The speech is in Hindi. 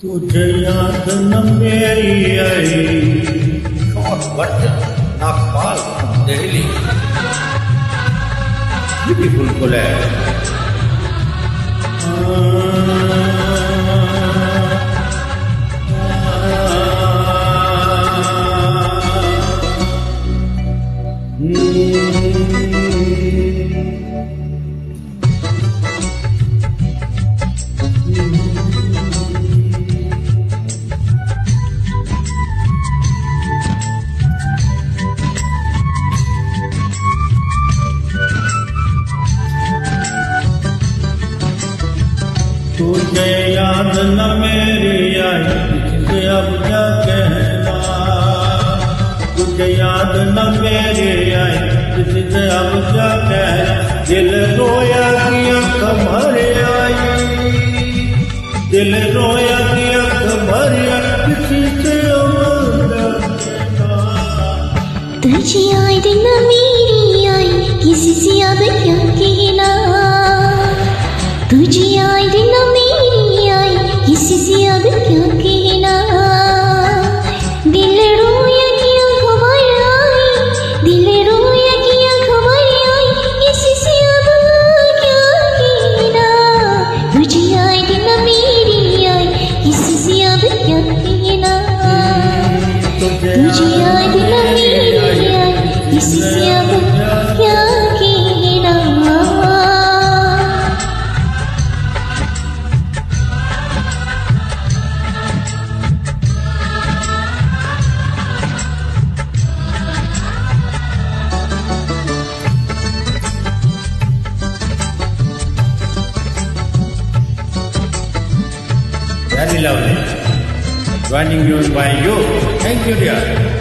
तुझे याद न मेरी आई। Short version, Nagpal, Delhi. Beautiful collab. तुझे याद न मेरी आई, तुझे अब क्या कहना। तुझे याद न मेरी आई, तुझे अब क्या कहना। दिल रोया की आँख भर आई, दिल रोया की आँख भर आई, किसी से अब क्या कहना। तुझे याद न मेरी आई, किसी से अब क्या कहना। तुझे याद न मेरी आई, किसी से अब क्या कहना। दिल रोया की आँख भर आई, दिल रोया की आँख भर आई, किसी से अब क्या कहना। तुझे याद न मेरी आई, किसी से अब क्या कहना। तुझे याद न मेरी आई, किसी से अब क्या कहना। Very lovely. Joining you by you. Thank you, dear.